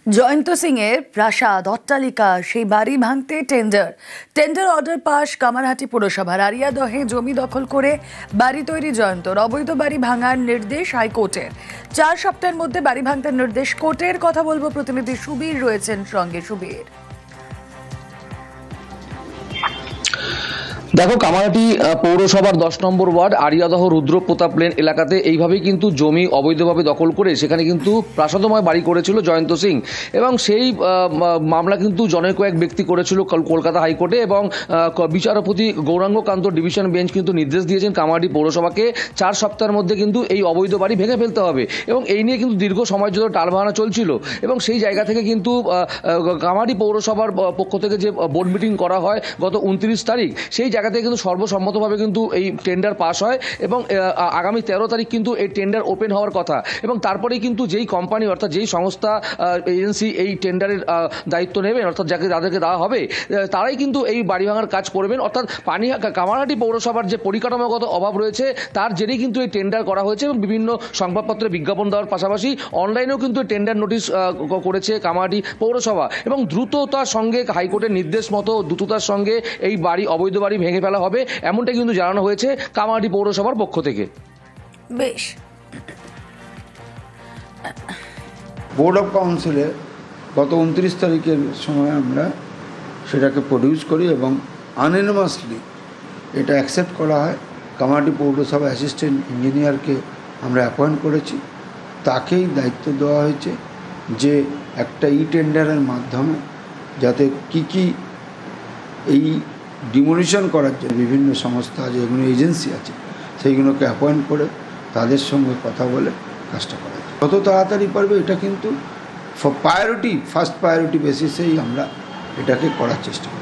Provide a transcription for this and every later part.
জয়ন্ত সিং এর প্রাসাদ অট্টালিকা সেই বাড়ি ভাঙতে টেন্ডার অর্ডার পাশ কামারহাটি পুরসভার আরিয়াদহে জমি দখল করে বাড়ি তৈরি জয়ন্তর অবৈধ বাড়ি ভাঙার নির্দেশ হাইকোর্টের 4 সপ্তাহের মধ্যে বাড়ি ভাঙতে নির্দেশ কোর্টের। কথা বলবো প্রতিনিধি সুবীর রয়েছেন সঙ্গে। সুবীর, দেখো, কামারহাটি পৌরসভার 10 নম্বর ওয়ার্ড আরিয়াদহ রুদ্রপ্রতাপ লেন এলাকাতে এইভাবেই কিন্তু জমি অবৈধভাবে দখল করে সেখানে কিন্তু প্রাসাদময় বাড়ি করেছিল জয়ন্ত সিং এবং সেই মামলা কিন্তু জনের কয়েক ব্যক্তি করেছিল কলকাতা হাইকোর্টে এবং বিচারপতি গৌরাঙ্গ কান্ত ডিভিশন বেঞ্চ কিন্তু নির্দেশ দিয়েছেন কামারহাটি পৌরসভাকে 4 সপ্তাহের মধ্যে কিন্তু এই অবৈধ বাড়ি ভেঙে ফেলতে হবে এবং এই নিয়ে কিন্তু দীর্ঘ সময় ধরে টালবাহানা চলছিল এবং সেই জায়গা থেকে কিন্তু কামারহাটি পৌরসভার পক্ষ থেকে যে বোর্ড মিটিং করা হয় গত 29 তারিখ, সেই জায়গাতে কিন্তু সর্বসম্মতভাবে কিন্তু এই টেন্ডার পাস হয় এবং আগামী 13 তারিখ কিন্তু এই টেন্ডার ওপেন হওয়ার কথা এবং তারপরেই কিন্তু যেই কোম্পানি অর্থাৎ যেই সংস্থা এজেন্সি এই টেন্ডারের দায়িত্ব নেবেন অর্থাৎ যাদেরকে দেওয়া হবে তারাই কিন্তু এই বাড়ি ভাঙার কাজ করবেন। অর্থাৎ কামারহাটি পৌরসভার যে পরিকাঠামোগত অভাব রয়েছে তার জেরেই কিন্তু এই টেন্ডার করা হয়েছে এবং বিভিন্ন সংবাদপত্রে বিজ্ঞাপন দেওয়ার পাশাপাশি অনলাইনেও কিন্তু টেন্ডার নোটিশ করেছে কামারহাটি পৌরসভা এবং দ্রুততার সঙ্গে হাইকোর্টের নির্দেশ মতো দ্রুততার সঙ্গে এই বাড়ি অবৈধ বাড়ি ভেঙে ফেলা হবে এমনটা কিন্তু জানানো হয়েছে কামারহাটি পৌরসভার পক্ষ থেকে। বেশ, বোর্ড অফ কাউন্সিলে গত 29 তারিখের সময় আমরা সেটাকে প্রডিউস করি এবং আনএনিমাসলি এটা অ্যাকসেপ্ট করা হয়। কামারহাটি পৌরসভা অ্যাসিস্ট্যান্ট ইঞ্জিনিয়ারকে আমরা অ্যাপয়েন্ট করেছি, তাকেই দায়িত্ব দেওয়া হয়েছে যে একটা টেন্ডারের মাধ্যমে যাতে কি এই ডিমোলিশন করার জন্য বিভিন্ন সংস্থা যেগুলো এজেন্সি আছে সেইগুলোকে অ্যাপয়েন্ট করে তাদের সঙ্গে কথা বলে কাজটা করা যায় যত তাড়াতাড়ি পারবে। এটা কিন্তু ফার্স্ট প্রায়োরিটি বেসিসেই আমরা এটাকে করার চেষ্টা করি।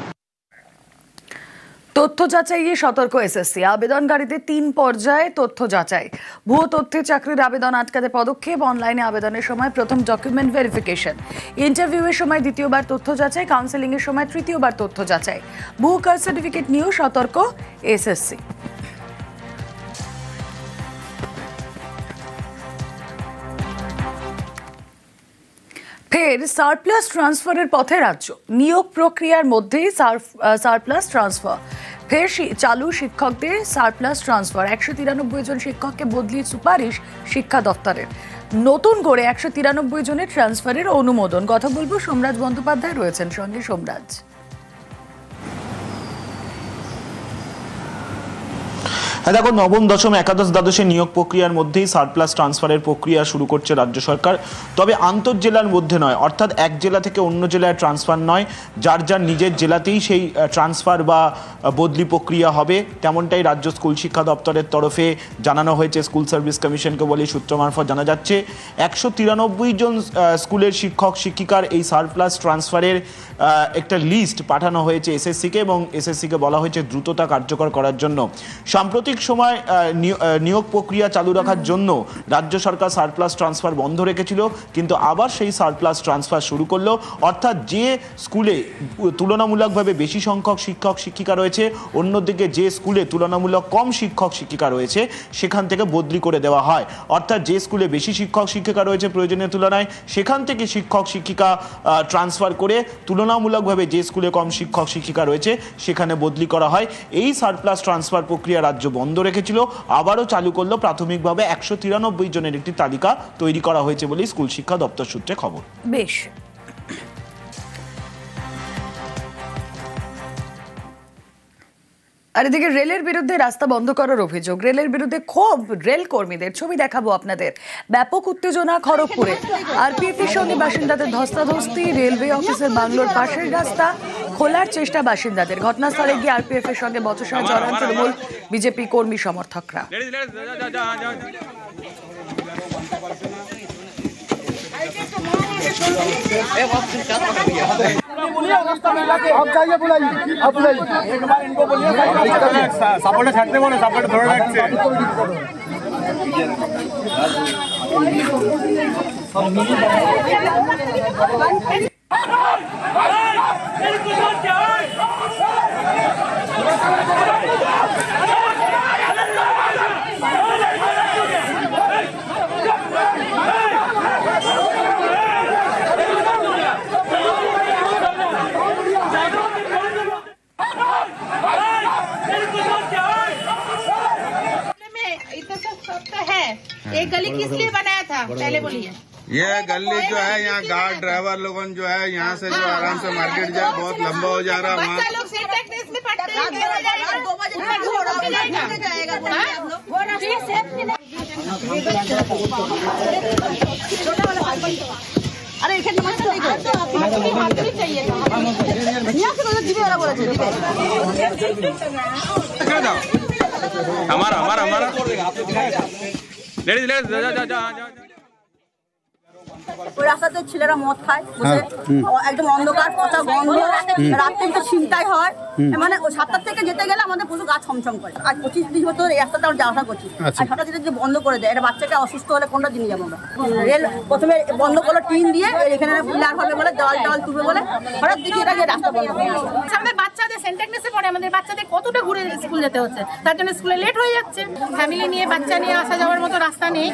তথ্য যাচাইয়ে সতর্ক এসএসসি, আবেদনকারীতে 3 পর্যায়ে তথ্য যাচাই। ভুয়ো তথ্যে চাকরির আবেদন আটকাতে পদক্ষেপ, অনলাইনে আবেদনের সময় প্রথম ডকুমেন্ট ভেরিফিকেশন, ইন্টারভিউয়ের সময় দ্বিতীয়বার তথ্য যাচাই, কাউন্সেলিং এর সময় তৃতীয়বার তথ্য যাচাই। ভুয়ো কাস্ট সার্টিফিকেট নিয়েও সতর্ক এসএসসি। ফের সারপ্লাস ট্রান্সফারের পথে রাজ্য, নিয়োগ প্রক্রিয়ার মধ্যেই সারপ্লাস ট্রান্সফার। ফের চালু শিক্ষকদের সারপ্লাস ট্রান্সফার, 193 জন শিক্ষককে বদলির সুপারিশ শিক্ষা দপ্তরের। নতুন করে 193 জনের ট্রান্সফারের অনুমোদন। কথা বলবো সোমরাজ বন্দ্যোপাধ্যায় রয়েছেন সঙ্গে। সোমরাজ, দেখো, নবম দশম একাদশ দ্বাদশে নিয়োগ প্রক্রিয়ার মধ্যেই সারপ্লাস ট্রান্সফারের প্রক্রিয়া শুরু করছে রাজ্য সরকার, তবে আন্তঃজেলার মধ্যে নয়, অর্থাৎ এক জেলা থেকে অন্য জেলায় ট্রান্সফার নয়, যার যার নিজের জেলাতেই সেই ট্রান্সফার বা বদলি প্রক্রিয়া হবে, তেমনটাই রাজ্য স্কুল শিক্ষা দপ্তরের তরফে জানানো হয়েছে। স্কুল সার্ভিস কমিশনকে বলে সূত্র মারফত জানা যাচ্ছে 193 জন স্কুলের শিক্ষক শিক্ষিকার এই সারপ্লাস ট্রান্সফারের একটা লিস্ট পাঠানো হয়েছে এসএসসিকে এবং এসএসসিকে বলা হয়েছে দ্রুততা কার্যকর করার জন্য। সাম্প্রতিক সময় নিয়োগ প্রক্রিয়া চালু রাখার জন্য রাজ্য সরকার সারপ্লাস ট্রান্সফার বন্ধ রেখেছিল, কিন্তু আবার সেই সারপ্লাস ট্রান্সফার শুরু করলো। অর্থাৎ যে স্কুলে তুলনামূলকভাবে বেশি সংখ্যক শিক্ষক শিক্ষিকা রয়েছে, অন্যদিকে যে স্কুলে তুলনামূলক কম শিক্ষক শিক্ষিকা রয়েছে সেখান থেকে বদলি করে দেওয়া হয়। অর্থাৎ যে স্কুলে বেশি শিক্ষক শিক্ষিকা রয়েছে প্রয়োজনের তুলনায়, সেখান থেকে শিক্ষক শিক্ষিকা ট্রান্সফার করে তুলনামূলকভাবে যে স্কুলে কম শিক্ষক শিক্ষিকা রয়েছে সেখানে বদলি করা হয়। এই সারপ্লাস ট্রান্সফার প্রক্রিয়া রাজ্য বন্ধ রেখেছিল, আবারও চালু করলো। প্রাথমিকভাবে 193 জনের একটি তালিকা তৈরি করা হয়েছে বলে স্কুল শিক্ষা দপ্তর সূত্রে খবর। বেশ, আর এদিকে রেলের বিরুদ্ধে রাস্তা বন্ধ করার অভিযোগ, রেলের বিরুদ্ধে ক্ষোভ রেল কর্মীদের। ছবি দেখাবো আপনাদের। ব্যাপক উত্তেজনা খড়গপুরে, আরপিএফ এর সঙ্গে বাসিন্দাদের ধস্তাধস্তি। রেলওয়ে অফিসের বাংলোর পাশের রাস্তা খোলার চেষ্টা বাসিন্দাদের। ঘটনাস্থলে গিয়ে আরপিএফ এর সঙ্গে বচসায় জড়ান তৃণমূল বিজেপি কর্মী সমর্থকরা। आप जाइए, बुलाइए, आप बुलाइए, एक बार इनको बोलिए सपोर्ट छाटते बोले सपोर्ट थोड़ा रखते पहले बोलिए। ये गली जो है यहाँ गार्ड ड्राइवर लोगों जो है यहाँ से जो आराम से मार्केट जाए बहुत लंबा हो जा रहा है वहाँ बच्चा लोग सिंटेक्स में पढ़ते हैं, 2 बजे जाएगा अरे एक नमस्ते चाहिए हमारा हमारा हमारा लेडीज जा ওই রাস্তাতে ছেলেরা মদ খায় বসে, একদম অন্ধকার, পচা গন্ধ, রাত্রে একটু ছিনতাই হয়, মানে ওই 7টা থেকে যেতে গেলে আমাদের পুরো গা ছমছম করে। আর 25-30 বছর এই রাস্তাটা আমরা যাওয়া আসা করছি, আর হঠাৎ যদি বন্ধ করে দেয়, এটা বাচ্চাকে অসুস্থ হলে কোনটা দিনে যাবো আমরা? রেল প্রথমে বন্ধ করলো টিন দিয়ে, এখানে পিলার হবে বলে, দেওয়াল তুলবে বলে, হঠাৎ দেখি এটা রাস্তা বন্ধ করে দিল। আমাদের বাচ্চাদের সেন্টেক্সে পড়ে, আমাদের বাচ্চাদের কতটা ঘুরে স্কুল যেতে হচ্ছে, তার জন্য স্কুলে লেট হয়ে যাচ্ছে। ফ্যামিলি নিয়ে বাচ্চা নিয়ে আসা যাওয়ার মতো রাস্তা নেই,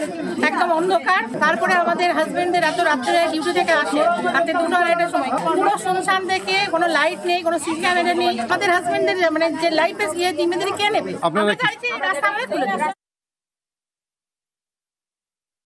একদম অন্ধকার। তারপরে আমাদের হাজবেন্ডদের এত রাত্রে ডিউটি থেকে আসে, রাতে 2-2:30টার সময়, পুরো শুনশান দেখে, কোনো লাইট নেই, কোনো সিসি ক্যামেরা নেই। আমাদের হাজবেন্ডদের মানে যে লাইফে ইয়ে জিম্মেদারি কে নেবে? আমরা চাইছি এই রাস্তা আমরা তুলে দিই।